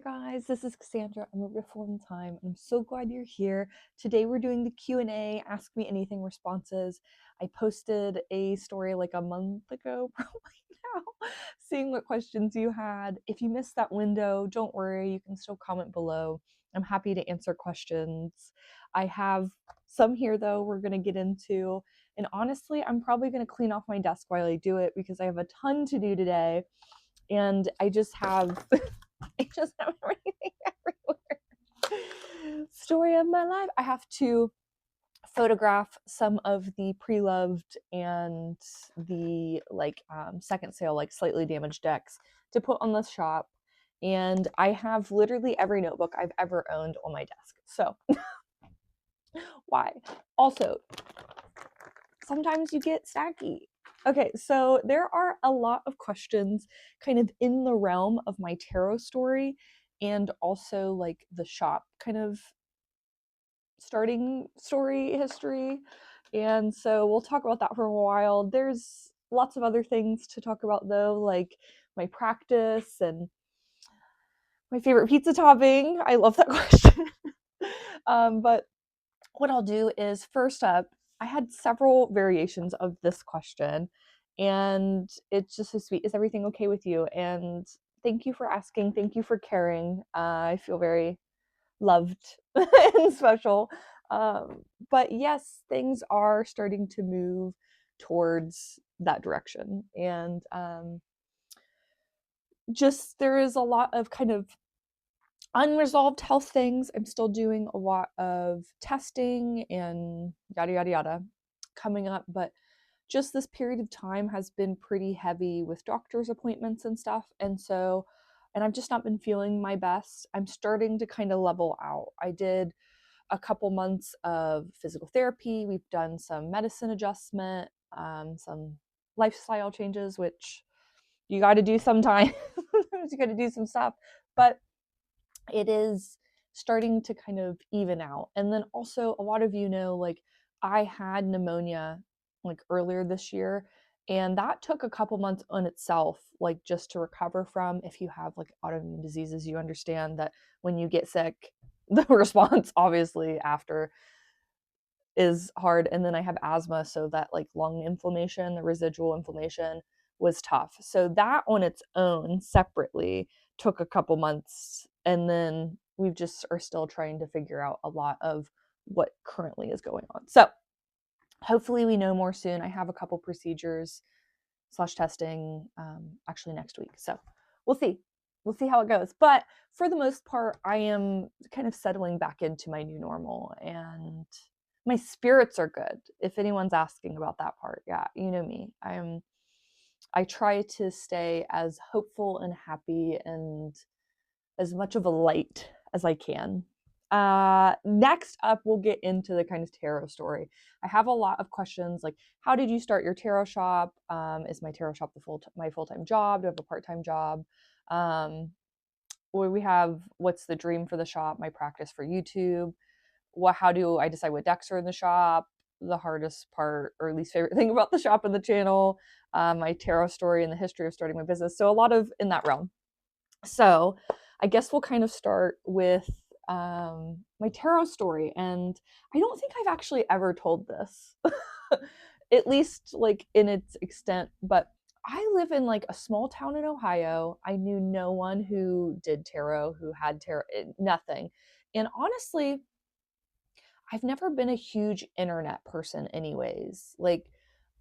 guys, this is Cassandra. I'm a Reform Time. I'm so glad you're here. Today we're doing the Q&A, Ask Me Anything responses. I posted a story like a month ago, probably now, seeing what questions you had. If you missed that window, don't worry, you can still comment below. I'm happy to answer questions. I have some here though we're going to get into, and honestly, I'm probably going to clean off my desk while I do it because I have a ton to do today, and I just have everything everywhere. Story of my life. I have to photograph some of the pre-loved and the second sale, like slightly damaged decks to put on the shop. And I have literally every notebook I've ever owned on my desk. So why? Also, sometimes you get staggy. Okay, so there are a lot of questions kind of in the realm of my tarot story and also like the shop kind of starting story history. And so we'll talk about that for a while. There's lots of other things to talk about though, like my practice and my favorite pizza topping. I love that question. But what I'll do is first up, I had several variations of this question, and it's just so sweet. Is everything okay with you? And thank you for asking. Thank you for caring. I feel very loved and special. But yes, things are starting to move towards that direction. And just there is a lot of kind of unresolved health things. I'm still doing a lot of testing and yada, yada, yada coming up. But just this period of time has been pretty heavy with doctor's appointments and stuff. And I've just not been feeling my best. I'm starting to kind of level out. I did a couple months of physical therapy. We've done some medicine adjustment, some lifestyle changes, which you got to do sometimes. You got to do some stuff. But it is starting to kind of even out. And then also, a lot of you know, like I had pneumonia like earlier this year, and that took a couple months on itself, like just to recover from. If you have like autoimmune diseases, you understand that when you get sick, the response obviously after is hard. And then I have asthma, so that like lung inflammation, the residual inflammation was tough. So that on its own separately took a couple months, and then we just are still trying to figure out a lot of what currently is going on. So hopefully we know more soon. I have a couple procedures slash testing actually next week, so we'll see how it goes. But for the most part, I am kind of settling back into my new normal, and my spirits are good. If anyone's asking about that part, yeah, you know me. I try to stay as hopeful and happy and as much of a light as I can. Next up, we'll get into the kind of tarot story. I have a lot of questions like, how did you start your tarot shop? Is my tarot shop my full-time job? Do I have a part-time job? Or we have, what's the dream for the shop? My practice for YouTube. How do I decide what decks are in the shop? The hardest part or least favorite thing about the shop and the channel. My tarot story and the history of starting my business. So a lot of in that realm. So I guess we'll kind of start with my tarot story. And I don't think I've actually ever told this, at least like in its extent, but I live in like a small town in Ohio. I knew no one who did tarot, who had tarot, nothing. And honestly, I've never been a huge internet person anyways. Like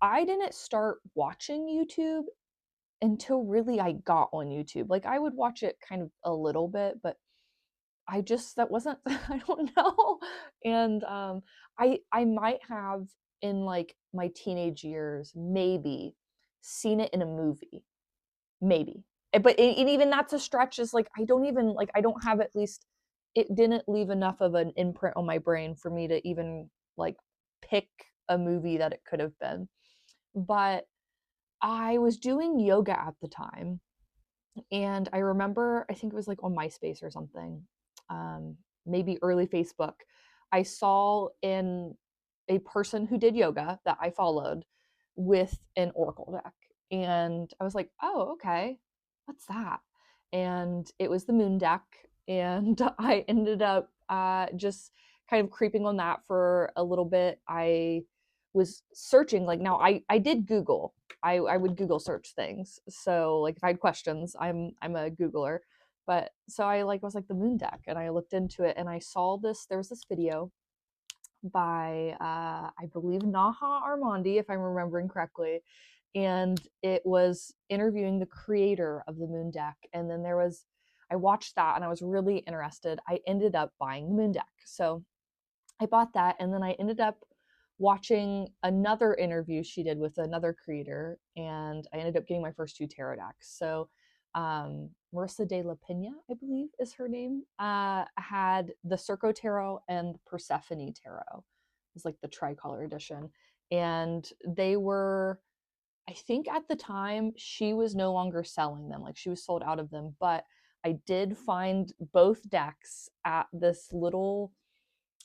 I didn't start watching YouTube until really I got on YouTube. Like I would watch it kind of a little bit, but that wasn't I don't know. And I might have in like my teenage years maybe seen it in a movie. Maybe. But and even that's a stretch, is like I don't have, at least it didn't leave enough of an imprint on my brain for me to even like pick a movie that it could have been. But I was doing yoga at the time, and I remember, I think it was like on MySpace or something, maybe early Facebook, I saw in a person who did yoga that I followed with an oracle deck. And I was like, oh, okay, what's that? And it was the moon deck. and I ended up just kind of creeping on that for a little bit. I was searching, like, now I did Google. I would Google search things. So like if I had questions, I'm a Googler. But so I like was like the moon deck, and I looked into it, and I saw this. There was this video by I believe Naha Armandi, if I'm remembering correctly, and it was interviewing the creator of the moon deck. And then there was, I watched that and I was really interested. I ended up buying the moon deck, so I bought that, and then I ended up watching another interview she did with another creator, and I ended up getting my first two tarot decks. So Marissa de la Pena, I believe is her name, had the Circo Tarot and Persephone Tarot. It was like the tricolor edition. And they were, I think at the time, she was no longer selling them. Like she was sold out of them. But I did find both decks at this little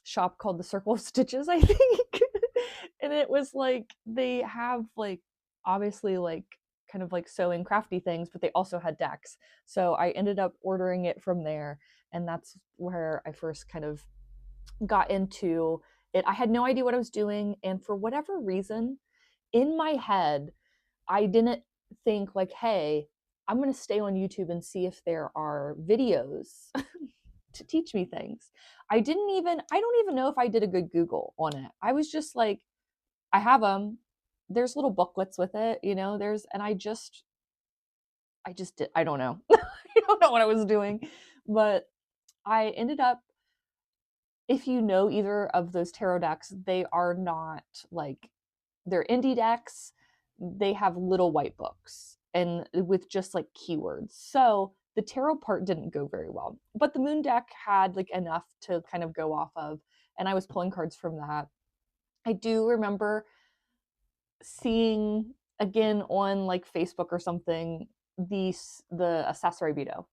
shop called the Circle of Stitches, I think. And it was like they have like obviously like kind of like sewing crafty things, but they also had decks. So I ended up ordering it from there, and that's where I first kind of got into it. I had no idea what I was doing, and for whatever reason, in my head, I didn't think like, hey, I'm going to stay on YouTube and see if there are videos to teach me things. I don't even know if I did a good Google on it. I was just like, I have them. There's little booklets with it, and I just did, I don't know. I don't know what I was doing, but I ended up, if you know either of those tarot decks, they are not like, they're indie decks. They have little white books and with just like keywords. So the tarot part didn't go very well, but the moon deck had like enough to kind of go off of, and I was pulling cards from that. I do remember seeing again on like Facebook or something the Accessory Beto,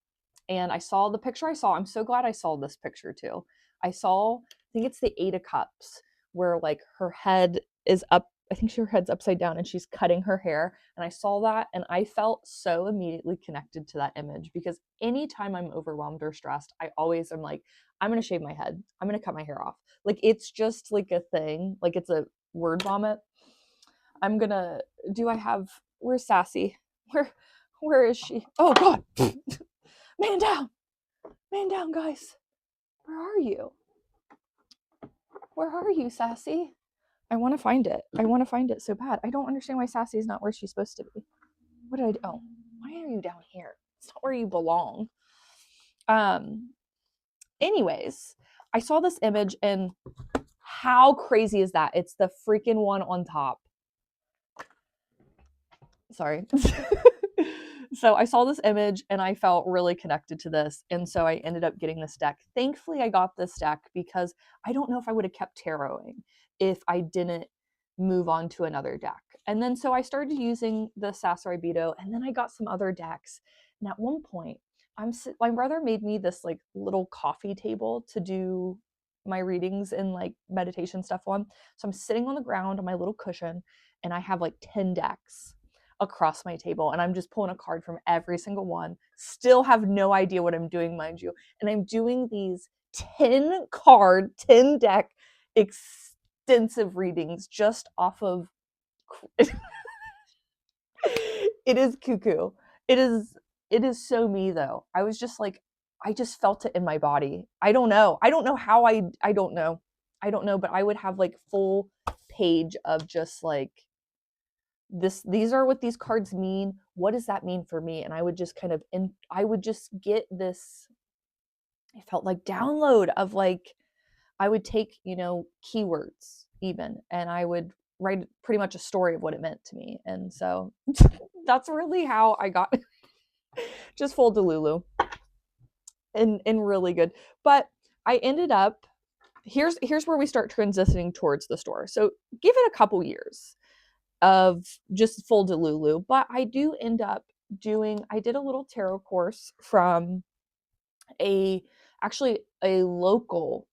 and I saw the picture I saw. I'm so glad I saw this picture too. I think it's the Eight of Cups, where like her head is up. I think her head's upside down and she's cutting her hair. And I saw that and I felt so immediately connected to that image, because anytime I'm overwhelmed or stressed, I always am like, I'm going to shave my head. I'm going to cut my hair off. Like it's just like a thing. Like it's a word vomit. I'm going to, do I have, where's Sassy? Where is she? Oh God. Man down. Man down, guys. Where are you? Where are you, Sassy? I want to find it. I want to find it so bad. I don't understand why Sassy's not where she's supposed to be. What did I do? Oh, why are you down here? It's not where you belong. Um, Anyways, I saw this image, and how crazy is that? It's the freaking one on top. Sorry. So I saw this image and I felt really connected to this. And so I ended up getting this deck. Thankfully, I got this deck because I don't know if I would have kept taroting if I didn't move on to another deck. And then so I started using the Sassari Beto, and then I got some other decks. And at one point, my brother made me this like little coffee table to do my readings and like meditation stuff on. So I'm sitting on the ground on my little cushion, and I have like 10 decks across my table, and I'm just pulling a card from every single one. Still have no idea what I'm doing, mind you. And I'm doing these 10 card, 10 deck extensive readings just off of it is cuckoo. It is so me though. I was just like, I just felt it in my body. I don't know. I don't know how I don't know. I don't know, but I would have like full page of just like, these are what these cards mean. What does that mean for me? And I would just kind of, and I would just get this, I felt like download of like, I would take, keywords even, and I would write pretty much a story of what it meant to me. And so that's really how I got just full Delulu, and really good. But I ended up, here's where we start transitioning towards the store. So give it a couple years of just full Delulu, but I do end up I did a little tarot course from actually a local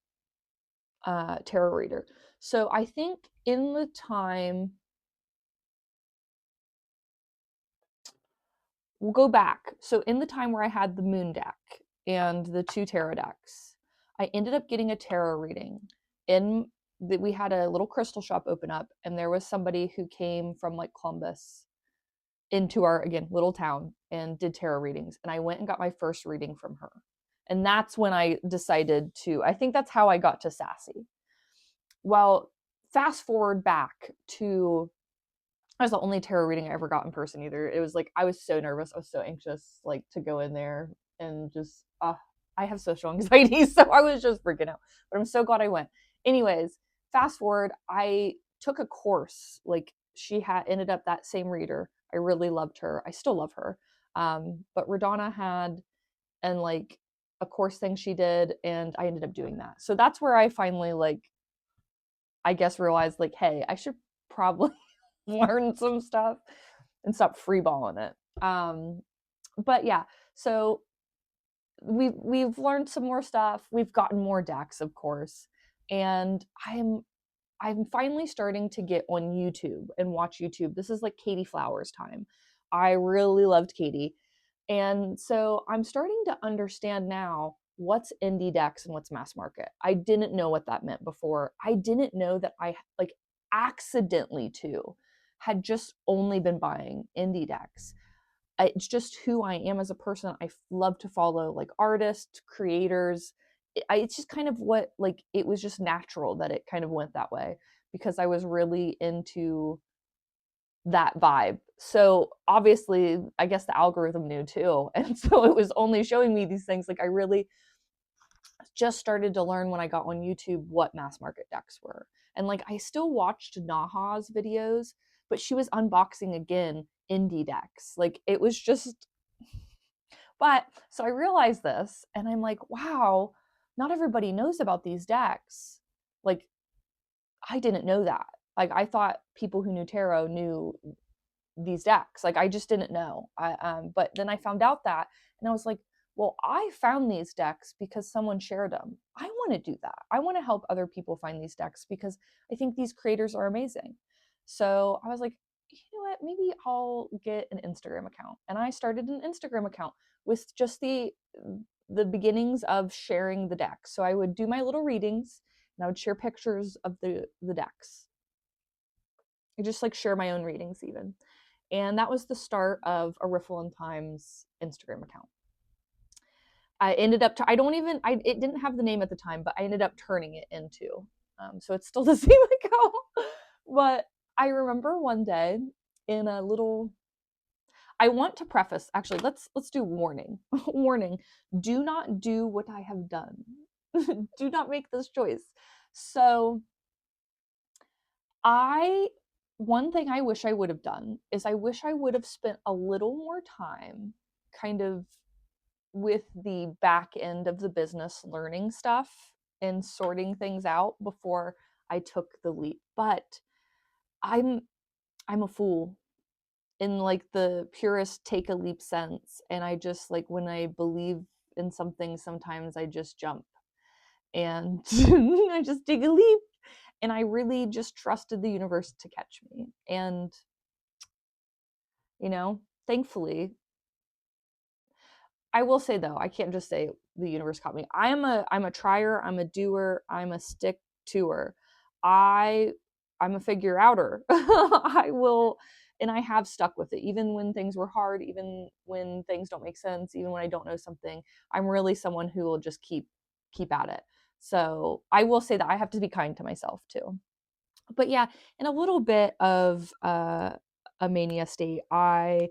tarot reader. So I think in the time, we'll go back. So in the time where I had the moon deck and the 2 tarot decks. I ended up getting a tarot reading. In we had a little crystal shop open up, and there was somebody who came from like Columbus into our, again, little town and did tarot readings. And I went and got my first reading from her. And that's when I decided to, I think that's how I got to Sassy. Well, fast forward back to, that was the only tarot reading I ever got in person either. It was like, I was so nervous. I was so anxious, like, to go in there and just, I have social anxiety. So I was just freaking out, but I'm so glad I went. Anyways, fast forward, I took a course. Like, she had ended up that same reader. I really loved her. I still love her. But Radonna had, and like a course thing she did, and I ended up doing that. So that's where I finally, like, I guess realized, like, hey, I should probably learn some stuff and stop freeballing it. But yeah, so we've learned some more stuff. We've gotten more decks, of course, and I'm finally starting to get on YouTube and watch YouTube. This is like Katie Flowers time. I really loved Katie. And so I'm starting to understand now what's indie decks and what's mass market. I didn't know what that meant before. I didn't know that I, like, accidentally too had just only been buying indie decks. It's just who I am as a person. I love to follow like artists, creators. It's just kind of what, like, it was just natural that it kind of went that way because I was really into that vibe. So obviously, I guess the algorithm knew too. And so it was only showing me these things. Like, I really just started to learn when I got on YouTube what mass market decks were. And like, I still watched Naha's videos, but she was unboxing again indie decks. Like, it was just, but so I realized this and I'm like, wow, not everybody knows about these decks. Like, I didn't know that. Like, I thought people who knew tarot knew these decks. Like, I just didn't know. But then I found out that, and I was like, well, I found these decks because someone shared them. I want to do that. I want to help other people find these decks because I think these creators are amazing. So I was like, you know what? Maybe I'll get an Instagram account. And I started an Instagram account with just the beginnings of sharing the decks. So I would do my little readings and I would share pictures of the decks. I just like share my own readings even. And that was the start of a Riffle and Times Instagram account. I ended up, it didn't have the name at the time, but I ended up turning it into, so it's still the same account. But I remember one day in a little, I want to preface, actually, let's do warning. Warning, do not do what I have done. Do not make this choice. So one thing I wish I would have done is I wish I would have spent a little more time kind of with the back end of the business, learning stuff and sorting things out before I took the leap. But I'm a fool in like the purest take a leap sense, and I just, like, when I believe in something, sometimes I just jump and I just take a leap, and I really just trusted the universe to catch me. And thankfully, I will say though, I can't just say the universe caught me. I'm a trier, I'm a doer, I'm a stick toer. I'm a figure outer. I will, and I have stuck with it even when things were hard, even when things don't make sense, even when I don't know something. I'm really someone who will just keep at it. So I will say that I have to be kind to myself too. But yeah, in a little bit of a mania state, I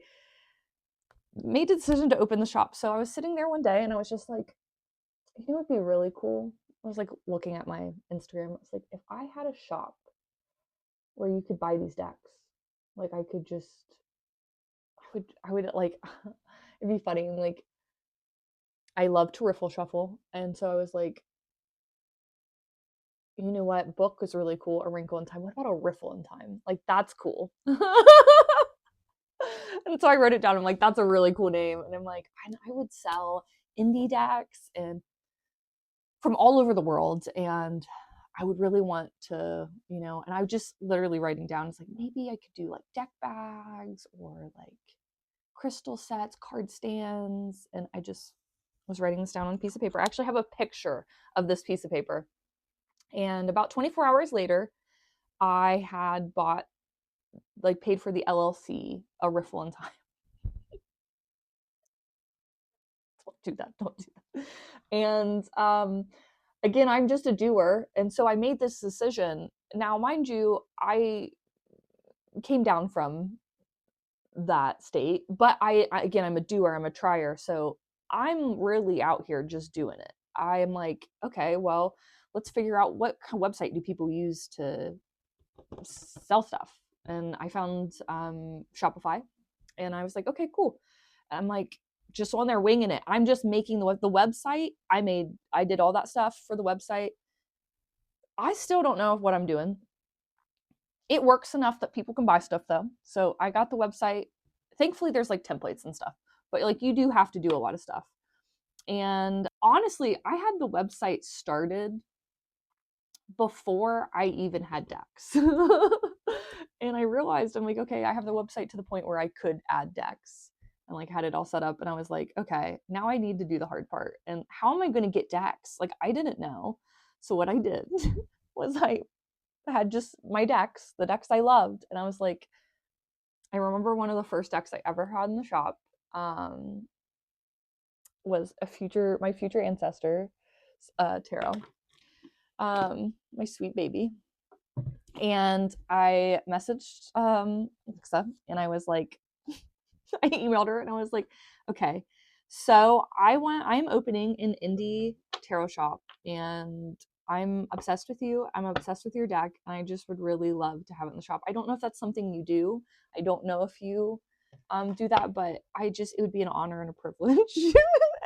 made the decision to open the shop. So I was sitting there one day and I was just like, you know, it'd be really cool. I was like looking at my Instagram. I was like, if I had a shop where you could buy these decks, like I could just, I would like, it'd be funny. And like, I love to riffle shuffle. And so I was like, you know what? Book is really cool. A Wrinkle in Time. What about a Riffle in Time? Like, that's cool. And so I wrote it down. I'm like, that's a really cool name. And I'm like, I would sell indie decks and from all over the world. And I would really want to, and I was just literally writing down, it's like, maybe I could do like deck bags or like crystal sets, card stands. And I just was writing this down on a piece of paper. I actually have a picture of this piece of paper. And about 24 hours later, I had bought, like, paid for the LLC, A Riffle in Time. Don't do that. Don't do that. And again, I'm just a doer. And so I made this decision. Now, mind you, I came down from that state, but again, I'm a doer, I'm a trier. So I'm really out here just doing it. I'm like, okay, well, let's figure out what website do people use to sell stuff. And I found Shopify, and I was like, okay, cool. I'm like, just on there winging it. I'm just making the website. I did all that stuff for the website. I still don't know what I'm doing. It works enough that people can buy stuff though. So I got the website. Thankfully, there's like templates and stuff, but like you do have to do a lot of stuff. And honestly, I had the website started before I even had decks. And I realized, I'm like, okay, I have the website to the point where I could add decks, and like had it all set up. And I was like, okay, now I need to do the hard part. And how am I going to get decks? Like, I didn't know. So what I did was I had just my decks, the decks I loved. And I was like, I remember one of the first decks I ever had in the shop was my future ancestor tarot, my sweet baby. And I messaged Alexa, and I was like, I emailed her, and I was like, okay, so I'm opening an indie tarot shop, and I'm obsessed with you. I'm obsessed with your deck, and I just would really love to have it in the shop. I don't know if that's something you do. I don't know if you do that, but it would be an honor and a privilege.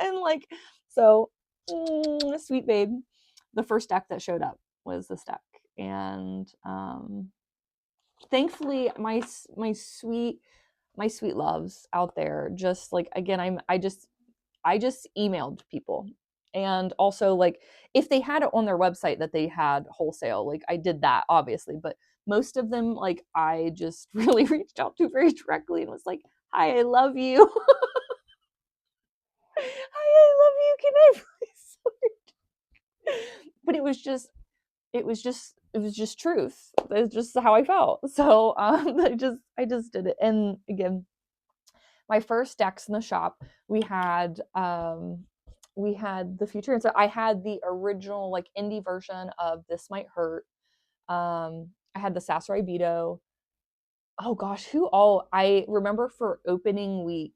And like, so sweet babe, the first deck that showed up was this deck. And thankfully my sweet loves out there, just like, again, I just emailed people. And also, like, if they had it on their website that they had wholesale, like, I did that obviously, but most of them, like, I just really reached out to very directly and was like, hi, I love you. Hi, I love you, can I please? But it was just truth. It's just how I felt. So I just did it. And again, my first decks in the shop, we had the future, and so I had the original, like, indie version of This Might Hurt. I had the Sasarai Beto. Oh gosh, who all I remember for opening week.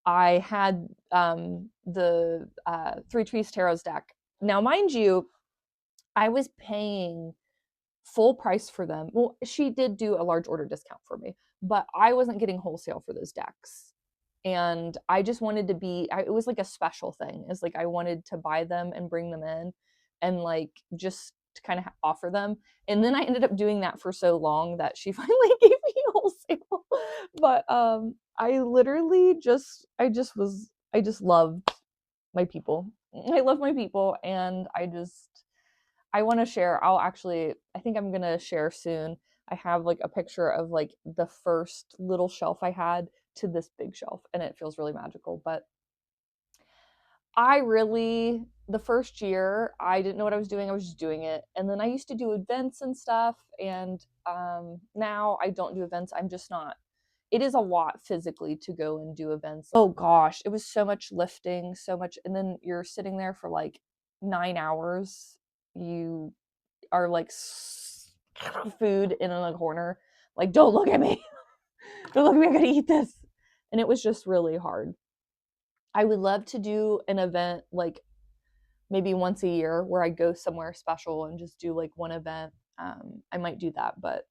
I had the Three Trees Tarot's deck. Now, mind you, I was paying full price for them. Well, she did do a large order discount for me, but I wasn't getting wholesale for those decks. And I just wanted to it was like a special thing. It's like I wanted to buy them and bring them in and like just to kind of offer them. And then I ended up doing that for so long that she finally gave me wholesale. But I just loved my people. I love my people, and I want to share. I think I'm going to share soon. I have like a picture of like the first little shelf I had to this big shelf, and it feels really magical. But the first year, I didn't know what I was doing. I was just doing it. And then I used to do events and stuff. And now I don't do events. I'm just not. It is a lot physically to go and do events. Oh gosh, it was so much lifting, so much. And then you're sitting there for like 9 hours. You are like food in a corner. Like, don't look at me. Don't look at me. I'm going to eat this. And it was just really hard. I would love to do an event like maybe once a year where I go somewhere special and just do like one event. I might do that, but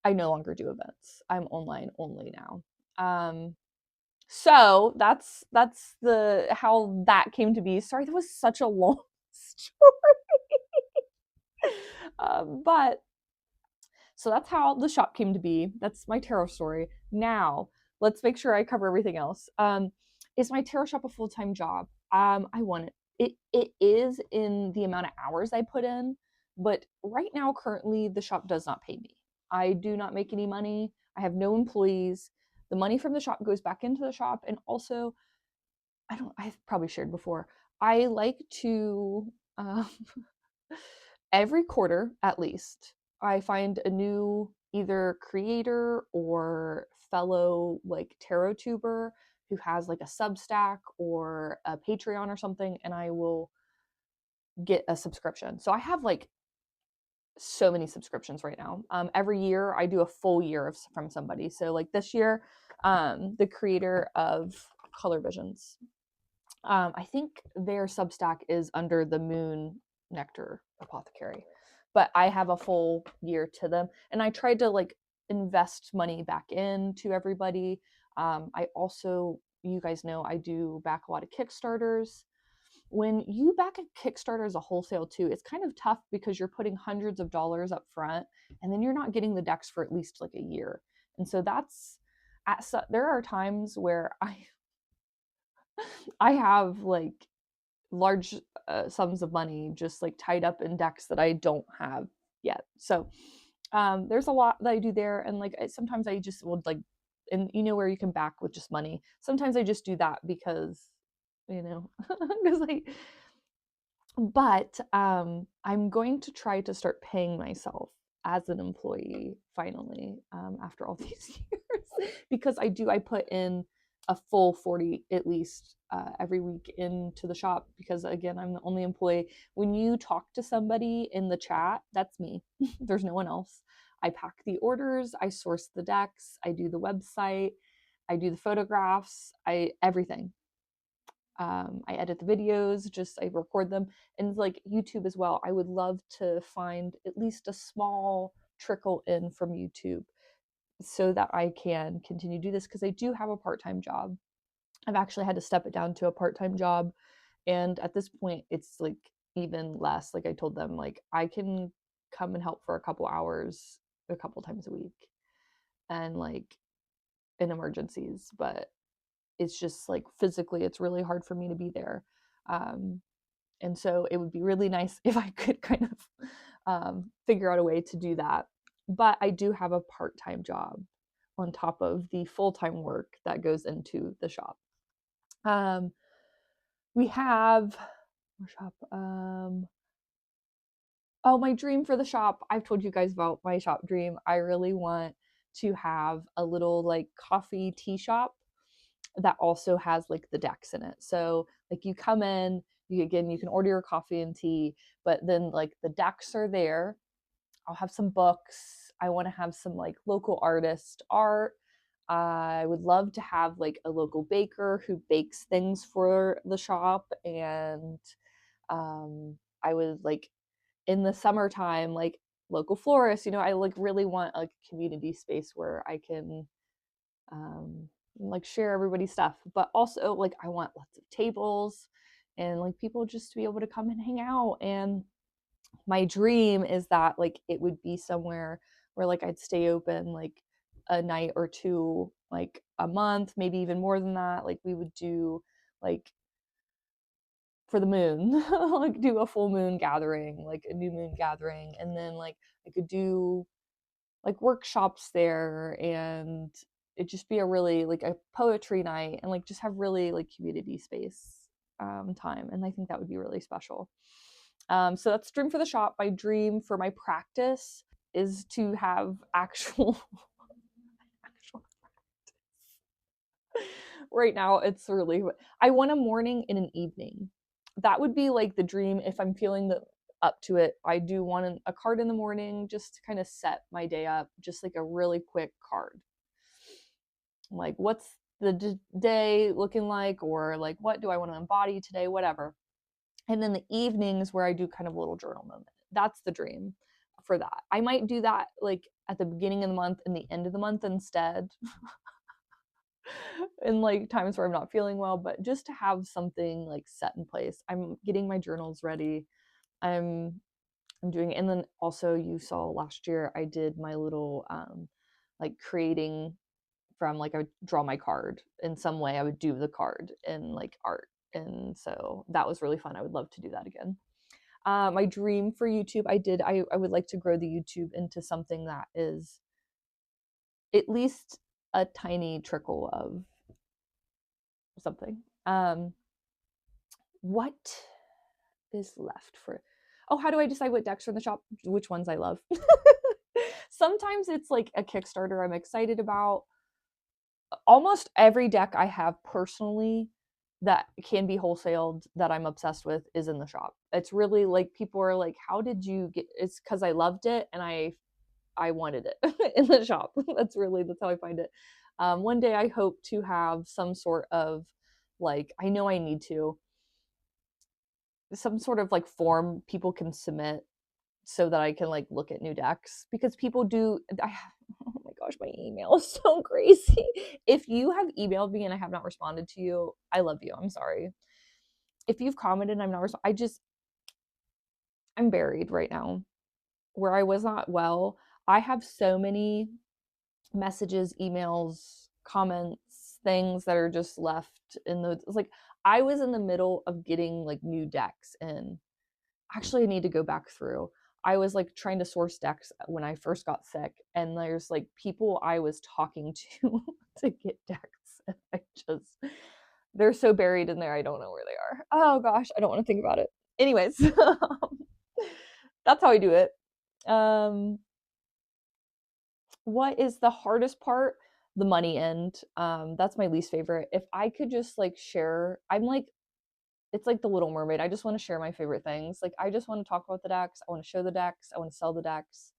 I no longer do events. I'm online only now. So that's the how that came to be. Sorry, that was such a long story. But so that's how the shop came to be. That's my tarot story. Now, let's make sure I cover everything else. Is my tarot shop a full-time job? I want it. It is in the amount of hours I put in, but right now, currently, the shop does not pay me. I do not make any money. I have no employees. The money from the shop goes back into the shop, and also I've probably shared before. I like to, every quarter at least, I find a new either creator or fellow like tarot tuber who has like a Substack or a Patreon or something, and I will get a subscription. So I have like so many subscriptions right now. Every year I do a full year from somebody. So like this year, the creator of Color Visions, I think their Substack is under the Moon Nectar Apothecary, but I have a full year to them, and I tried to like invest money back into everybody. I also, you guys know, I do back a lot of Kickstarters. When you back a Kickstarter as a wholesale too, it's kind of tough because you're putting hundreds of dollars up front, and then you're not getting the decks for at least like a year. And so that's there are times where I have like large sums of money just like tied up in decks that I don't have yet. So there's a lot that I do there, and like sometimes I just would like, and you know where you can back with just money. Sometimes I just do that because because like, but I'm going to try to start paying myself as an employee finally, after all these years, because I put in a full 40 at least every week into the shop, because again, I'm the only employee. When you talk to somebody in the chat, that's me. There's no one else. I pack the orders, I source the decks, I do the website, I do the photographs, I everything. I edit the videos, just I record them, and like YouTube as well. I would love to find at least a small trickle in from YouTube so that I can continue to do this, because I do have a part-time job. I've actually had to step it down to a part-time job, and at this point it's like even less. Like I told them, like I can come and help for a couple hours a couple times a week, and like in emergencies, but it's just like physically it's really hard for me to be there. um, and so it would be really nice if I could kind of figure out a way to do that. But I do have a part-time job on top of the full-time work that goes into the shop. We have shop. Oh, my dream for the shop. I've told you guys about my shop dream. I really want to have a little like coffee tea shop that also has like the decks in it. So like you come in, you can order your coffee and tea, but then like the decks are there. I'll have some books. I want to have some like local artist art. I would love to have like a local baker who bakes things for the shop, and I would like in the summertime like local florists. I like really want like a community space where I can like share everybody's stuff, but also like I want lots of tables and like people just to be able to come and hang out. And my dream is that like it would be somewhere where like I'd stay open like a night or two, like a month, maybe even more than that. Like we would do like for the moon, like do a full moon gathering, like a new moon gathering, and then like I could do like workshops there, and it just be a really like a poetry night, and like just have really like community space time, and I think that would be really special. So that's dream for the shop. My dream for my practice is to have actual actual right now it's really, I want a morning and an evening. That would be like the dream if I'm feeling the up to it. I do want a card in the morning just to kind of set my day up, just like a really quick card. Like what's the day looking like, or like what do I want to embody today, whatever. And then the evenings where I do kind of a little journal moment. That's the dream for that. I might do that like at the beginning of the month and the end of the month instead. In like times where I'm not feeling well, but just to have something like set in place. I'm getting my journals ready. I'm I'm doing, and then also you saw last year I did my little like creating from like I would draw my card in some way. I would do the card in like art. And so that was really fun. I would love to do that again. My dream for YouTube, I would like to grow the YouTube into something that is at least a tiny trickle of something. Um, what is left for? Oh, how do I decide what decks are in the shop? Which ones I love? Sometimes it's like a Kickstarter I'm excited about. Almost every deck I have personally that can be wholesaled that I'm obsessed with is in the shop. It's really like people are like, "How did you get?" It's because I loved it and I wanted it in the shop. That's how I find it. One day I hope to have some sort of like I know I need to some sort of like form people can submit so that I can like look at new decks because people do. Oh my gosh, my email is so crazy. If you have emailed me and I have not responded to you, I love you. I'm sorry. If you've commented and I'm not I'm buried right now. Where I was not well, I have so many messages, emails, comments, things that are just left in the it's like I was in the middle of getting like new decks in. Actually, I need to go back through. I was like trying to source decks when I first got sick, and there's like people I was talking to to get decks. And they're so buried in there, I don't know where they are. Oh gosh, I don't want to think about it. Anyways, that's how I do it. Um, what is the hardest part? The money end. That's my least favorite. If I could just like share, I'm like it's like the Little Mermaid. I just want to share my favorite things. Like I just want to talk about the decks. I want to show the decks. I want to sell the decks.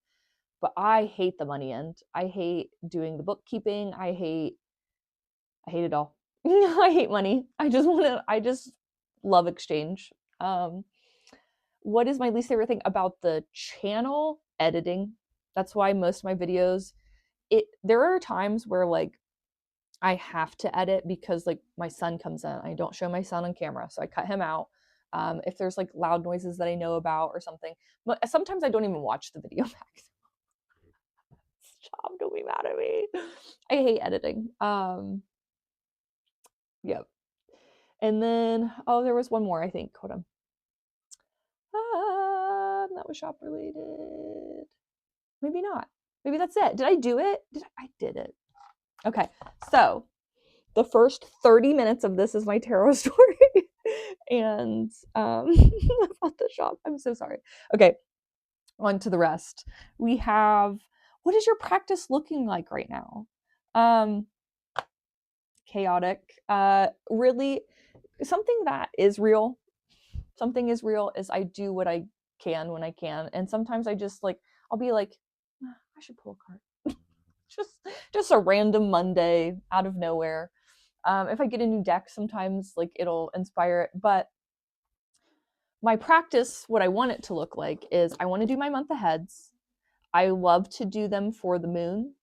But I hate the money end. I hate doing the bookkeeping. I hate it all. I hate money. I just love exchange. Um what is my least favorite thing about the channel? Editing. That's why most of my videos there are times where like I have to edit because like my son comes in. I don't show my son on camera, so I cut him out. If there's like loud noises that I know about or something, but sometimes I don't even watch the video back. Stop! Don't be mad at me. I hate editing. Yep. And then there was one more I think. Hold on. That was shop related. Maybe not. Maybe that's it. Did I do it? I did it. Okay. So the first 30 minutes of this is my tarot story and about the shop. I'm so sorry. Okay, on to the rest. We have what is your practice looking like right now? Chaotic. Really something that is real. Something is real is I do what I can when I can. And sometimes I just like I'll be like, I should pull a card. just a random Monday out of nowhere. If I get a new deck, sometimes like it'll inspire it. But my practice, what I want it to look like is I want to do my month aheads. I love to do them for the moon,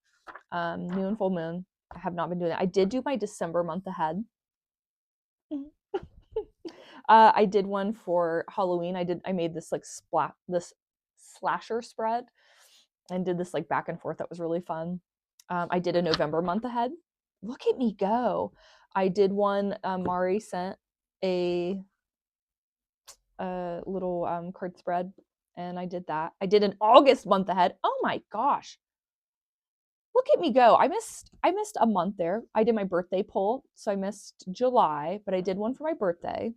new and full moon. I have not been doing that. I did do my December month ahead. I did one for Halloween. I made this like this slasher spread and did this like back and forth. That was really fun. I did a November month ahead. Look at me go. I did one. Mari sent a little card spread, and I did that. I did an August month ahead. Oh my gosh. Look at me go. I missed a month there. I did my birthday pull, so I missed July, but I did one for my birthday.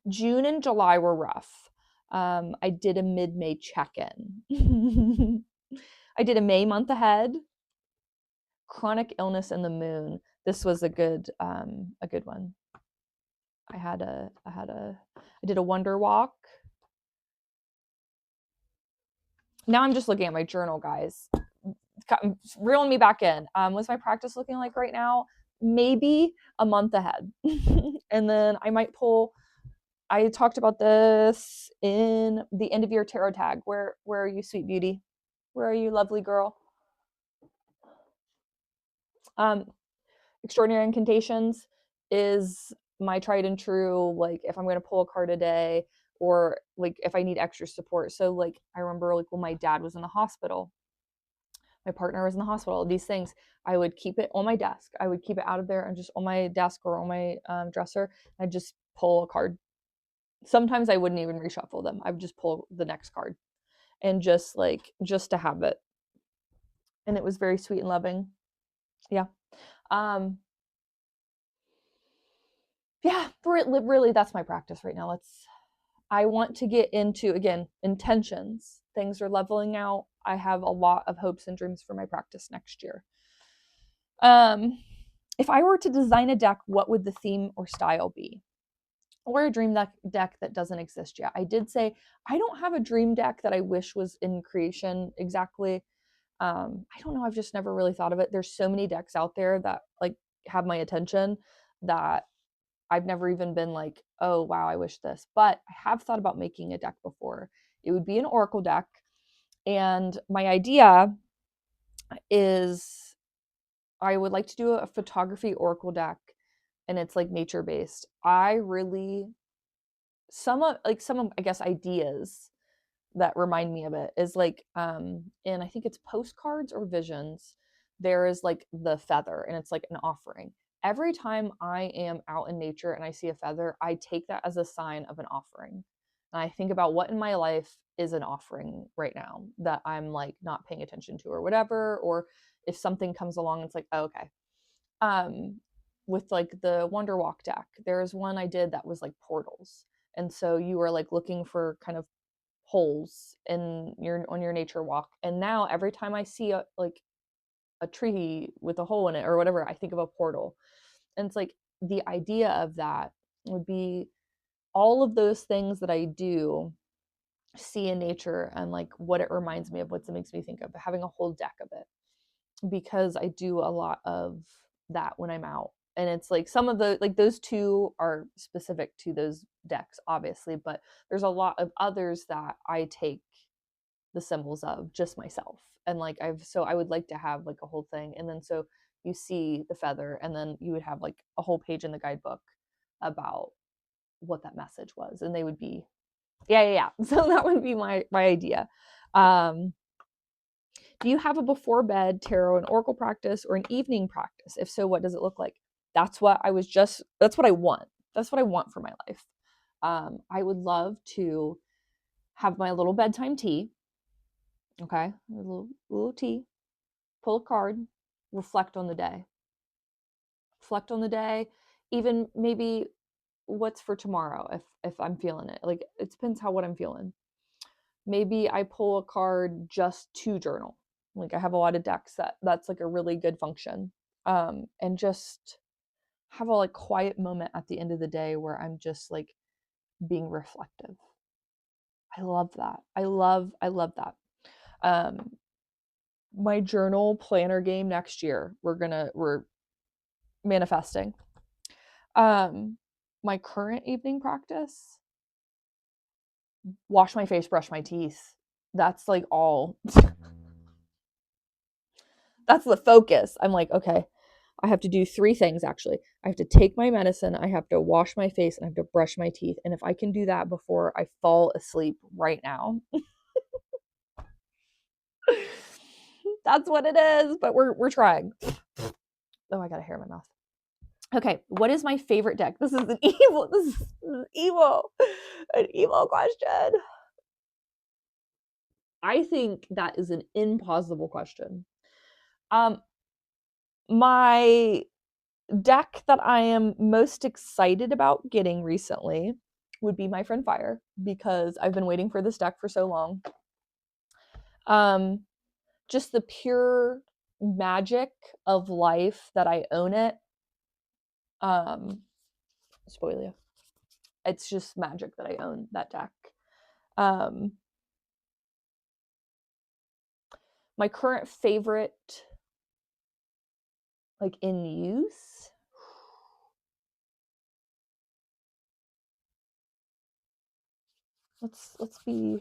June and July were rough. I did a mid-May check-in. I did a May month ahead. Chronic illness and the moon. This was a good one. I did a wonder walk. Now I'm just looking at my journal, guys. Reeling me back in. What's my practice looking like right now? Maybe a month ahead. And then I might pull. I talked about this in the end of year tarot tag. Where are you, sweet beauty? Where are you, lovely girl? Extraordinary incantations is my tried and true. Like if I'm going to pull a card a day, or like if I need extra support. So like I remember like when my dad was in the hospital, my partner was in the hospital, these things, I would keep it on my desk. I would keep it out of there and just on my desk or on my dresser. I'd just pull a card. Sometimes I wouldn't even reshuffle them. I would just pull the next card and just to have it. And it was very sweet and loving. Yeah. Um, yeah, really, that's my practice right now. I want to get into, again, intentions. Things are leveling out. I have a lot of hopes and dreams for my practice next year. If I were to design a deck, what would the theme or style be? Or a dream deck that doesn't exist yet. I did say I don't have a dream deck that I wish was in creation exactly. I don't know. I've just never really thought of it. There's so many decks out there that like have my attention that I've never even been like, oh wow, I wish this. But I have thought about making a deck before. It would be an oracle deck, and my idea is I would like to do a photography oracle deck, and it's like nature based. I really some of I guess ideas that remind me of it is like and I think it's postcards or visions. There is like the feather, and it's like an offering. Every time I am out in nature and I see a feather, I take that as a sign of an offering. And I think about what in my life is an offering right now that I'm like not paying attention to or whatever, or if something comes along, it's like, oh, okay. um with like the Wonder Walk deck, there's one I did that was like portals, and so you were like looking for kind of holes in your on your nature walk. And now every time I see a tree with a hole in it or whatever, I think of a portal. And it's like the idea of that would be all of those things that I do see in nature, and like what it reminds me of, what it makes me think of, having a whole deck of it, because I do a lot of that when I'm out. And it's like some of the like those two are specific to those decks, obviously, but there's a lot of others that I take the symbols of just myself. And like I would like to have like a whole thing. And then so you see the feather, and then you would have like a whole page in the guidebook about what that message was. And they would be, yeah. So that would be my idea. Um, do you have a before bed tarot and oracle practice or an evening practice? If so, what does it look like? That's what I want. That's what I want for my life. I would love to have my little bedtime tea. Okay. A little tea, pull a card, reflect on the day. Reflect on the day, even maybe what's for tomorrow if I'm feeling it. Like it depends how what I'm feeling. Maybe I pull a card just to journal. Like I have a lot of decks that's like a really good function. And just have a like quiet moment at the end of the day where I'm just like being reflective. I love that. I love that. Um my journal planner game next year, we're manifesting. Um my current evening practice, wash my face, brush my teeth. That's like all. That's the focus. I'm like, okay, I have to do three things actually. I have to take my medicine, I have to wash my face, and I have to brush my teeth. And if I can do that before I fall asleep right now, that's what it is. But we're trying. Oh, I got a hair in my mouth. Okay, what is my favorite deck? This is an evil. This is evil. An evil question. I think that is an impossible question. Um, my deck that I am most excited about getting recently would be my friend Fire, because I've been waiting for this deck for so long. Um, just the pure magic of life that I own it. Spoiler. It's just magic that I own that deck. Um, my current favorite, like in use, let's be.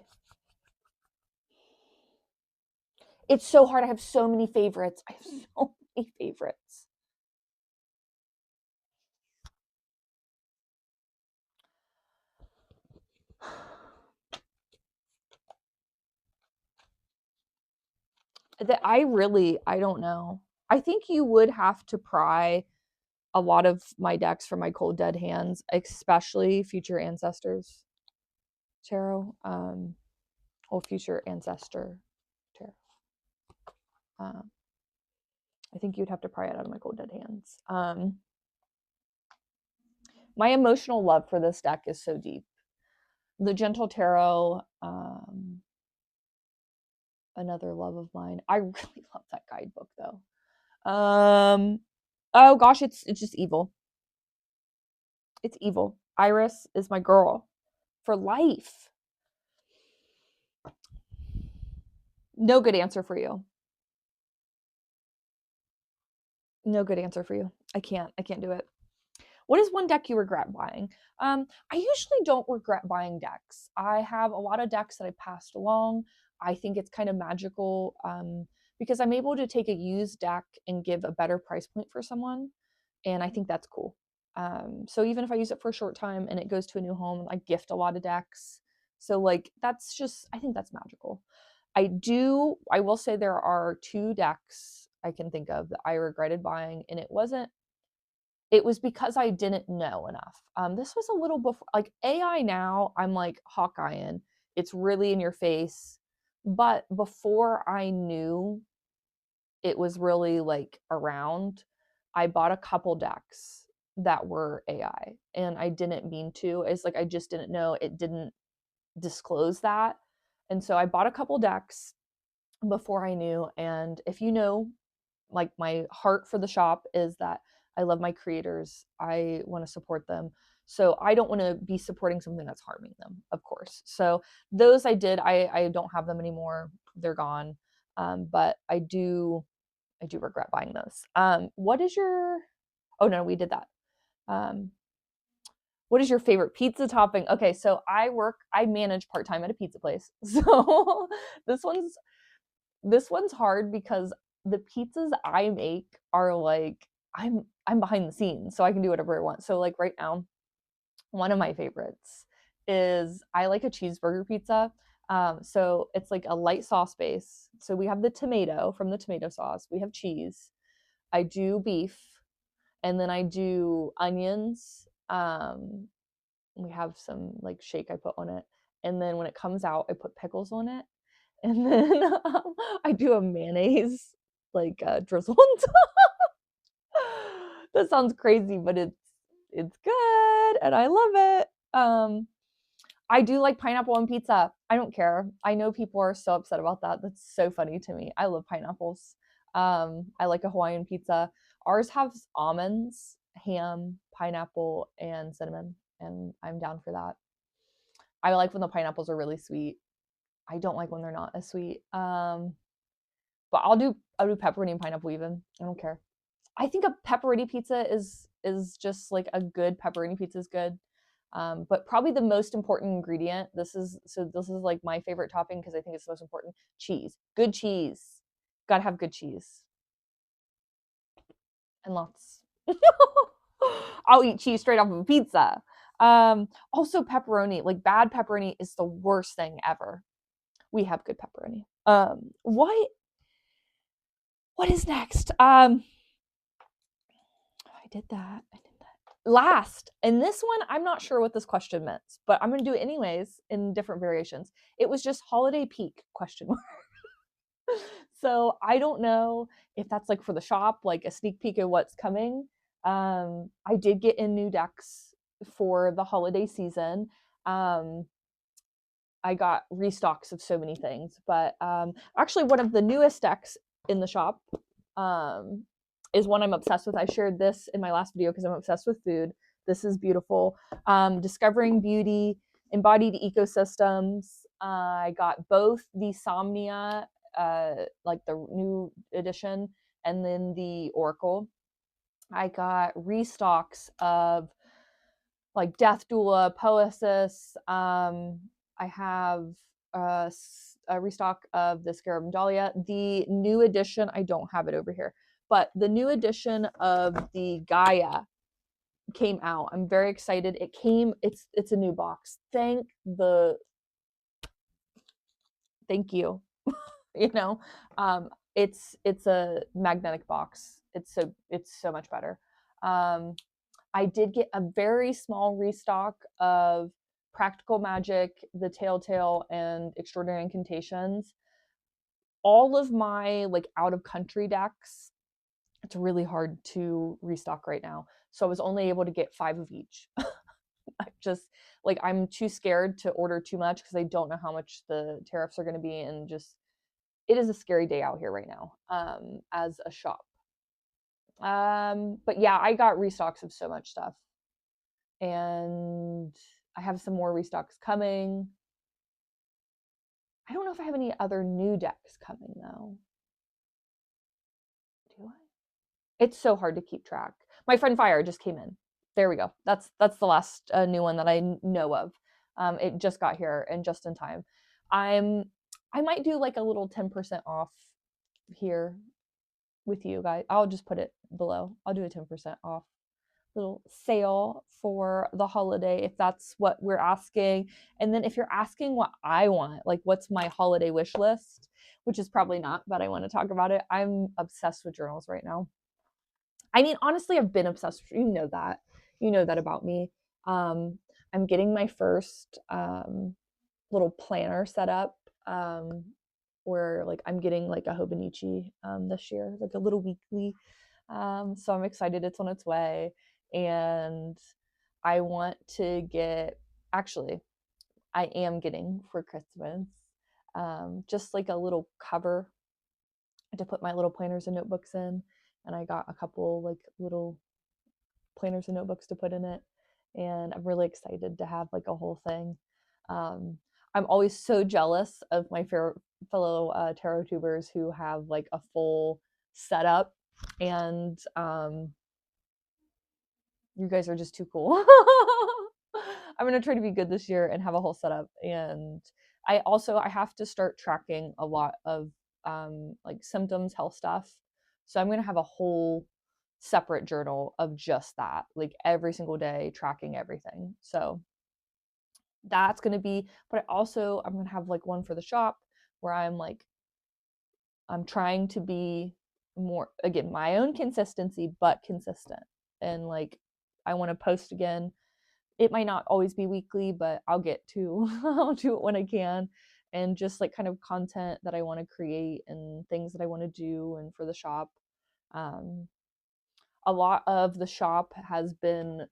It's so hard. I have so many favorites. I have so many favorites. That I don't know. I think you would have to pry a lot of my decks from my cold dead hands, especially Future Ancestors Tarot, or Future Ancestor Tarot. Um, I think you'd have to pry it out of my cold dead hands. My emotional love for this deck is so deep. The Gentle Tarot, another love of mine. I really love that guidebook though. Oh gosh, it's just evil. It's evil. Iris is my girl for life. No good answer for you. No good answer for you. I can't do it. What is one deck you regret buying? I usually don't regret buying decks. I have a lot of decks that I passed along. I think it's kind of magical because I'm able to take a used deck and give a better price point for someone. And I think that's cool. So even if I use it for a short time and it goes to a new home, I gift a lot of decks. So like that's just, I think that's magical. I will say there are 2 decks I can think of that I regretted buying, and it was because I didn't know enough. This was a little before, like AI now, I'm like Hawkeye-in. It's really in your face. But before I knew it was really like around, I bought a couple decks that were AI, and I didn't mean to. It's like I just didn't know. It didn't disclose that. And so I bought a couple decks before I knew. And if you know, like my heart for the shop is that I love my creators. I want to support them. So I don't want to be supporting something that's harming them, of course. So those I did. I don't have them anymore. They're gone. But I do regret buying those. What is your oh no, we did that. Um, what is your favorite pizza topping? Okay, so I manage part-time at a pizza place. So this one's this one's hard because the pizzas I make are like I'm behind the scenes, so I can do whatever I want. So like right now, one of my favorites is I like a cheeseburger pizza. So it's like a light sauce base. So we have the tomato from the tomato sauce. We have cheese. I do beef, and then I do onions. We have some like shake I put on it, and then when it comes out, I put pickles on it, and then I do a mayonnaise like drizzle on top. That sounds crazy, but it's good and I love it. I do like pineapple on pizza. I don't care. I know people are so upset about that. That's so funny to me. I love pineapples. I like a Hawaiian pizza. Ours has almonds, ham, pineapple, and cinnamon, and I'm down for that. I like when the pineapples are really sweet. I don't like when they're not as sweet. But I'll do pepperoni and pineapple even. I don't care. I think a pepperoni pizza is just like a good pepperoni pizza is good. But probably the most important ingredient. This is like my favorite topping because I think it's the most important. Cheese, good cheese. Gotta have good cheese and lots. I'll eat cheese straight off of a pizza. Also pepperoni. Like bad pepperoni is the worst thing ever. We have good pepperoni. What is next? I did that. Last, and this one, I'm not sure what this question meant, but I'm going to do it anyways in different variations. It was just holiday peak question mark. So I don't know if that's like for the shop, like a sneak peek of what's coming. I did get in new decks for the holiday season. I got restocks of so many things, but actually one of the newest decks in the shop is one I'm obsessed with. I shared this in my last video because I'm obsessed with food. This is beautiful. Discovering Beauty, Embodied Ecosystems. I got both the Somnia, like the new edition, and then the Oracle. I got restocks of like Death Doula, Poesis. I have a restock of the Scarab Dahlia. The new edition, I don't have it over here, but the new edition of the Gaia came out. I'm very excited. It's a new box. Thank you. you know, it's a magnetic box. It's so much better. I did get a very small restock of Practical Magic, the Telltale, and Extraordinary Incantations. All of my like out of country decks, it's really hard to restock right now. So I was only able to get 5 of each. I just like I'm too scared to order too much because I don't know how much the tariffs are going to be, and just it is a scary day out here right now as a shop. But yeah, I got restocks of so much stuff, and I have some more restocks coming. I don't know if I have any other new decks coming though. Do I? It's so hard to keep track. My friend Fire just came in. There we go. That's the last new one that I know of. It just got here and just in time. I might do like a little 10% off here with you guys. I'll just put it below. I'll do a 10% off little sale for the holiday if that's what we're asking. And then if you're asking what I want, like what's my holiday wish list, which is probably not, but I want to talk about it. I'm obsessed with journals right now. I mean, honestly, I've been obsessed with, you know that about me. I'm getting my first little planner set up, where like I'm getting like a Hobonichi this year, like a little weekly. So I'm excited it's on its way. And I want to get, actually, I am getting for Christmas just like a little cover to put my little planners and notebooks in. And I got a couple like little planners and notebooks to put in it. And I'm really excited to have like a whole thing. I'm always so jealous of my fellow tarot tubers who have like a full setup, and you guys are just too cool. I'm gonna try to be good this year and have a whole setup. And I have to start tracking a lot of like symptoms, health stuff. So I'm gonna have a whole separate journal of just that, like every single day tracking everything. So that's gonna be, but I'm gonna have like one for the shop where I'm trying to be more, again, my own consistency, but consistent. And like I want to post again. It might not always be weekly, but I'll get to I'll do it when I can. And just like kind of content that I want to create and things that I want to do and for the shop. Um, a lot of the shop has been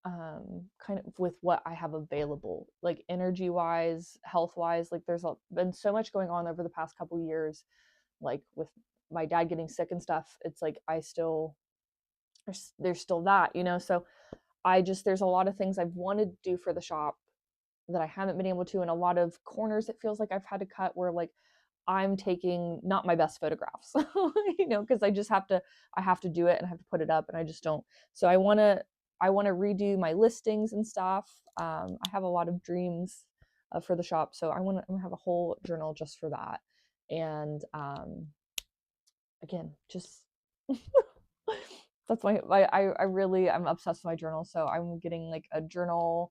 kind of with what I have available, like energy wise, health wise. Like been so much going on over the past couple years, like with my dad getting sick and stuff. It's like there's still that, so there's a lot of things I've wanted to do for the shop that I haven't been able to, and a lot of corners it feels like I've had to cut where like I'm taking not my best photographs, because I have to do it and I have to put it up, and I just don't. So I want to redo my listings and stuff. I have a lot of dreams for the shop, so I'm gonna have a whole journal just for that. And again, just that's I'm obsessed with my journal. So I'm getting like a journal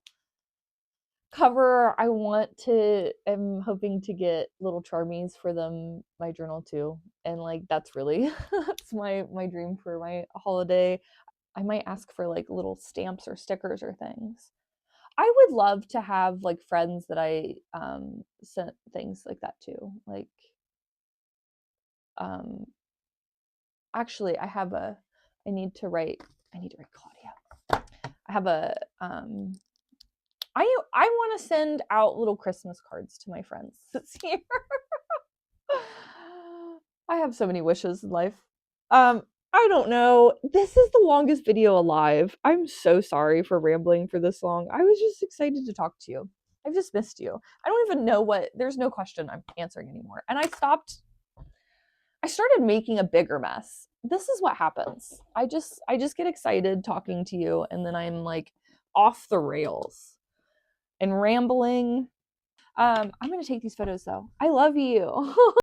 cover. I'm hoping to get little charmies for them, my journal too. And like that's really that's my dream for my holiday. I might ask for like little stamps or stickers or things. I would love to have like friends that I sent things like that to. Like um actually I need to write Claudia. I have a I want to send out little Christmas cards to my friends this year. I have so many wishes in life. I don't know. This is the longest video alive. I'm so sorry for rambling for this long. I was just excited to talk to you. I've just missed you. I don't even know there's no question I'm answering anymore. And I started making a bigger mess. This is what happens. I just get excited talking to you, and then I'm like off the rails and rambling. I'm gonna take these photos though. I love you.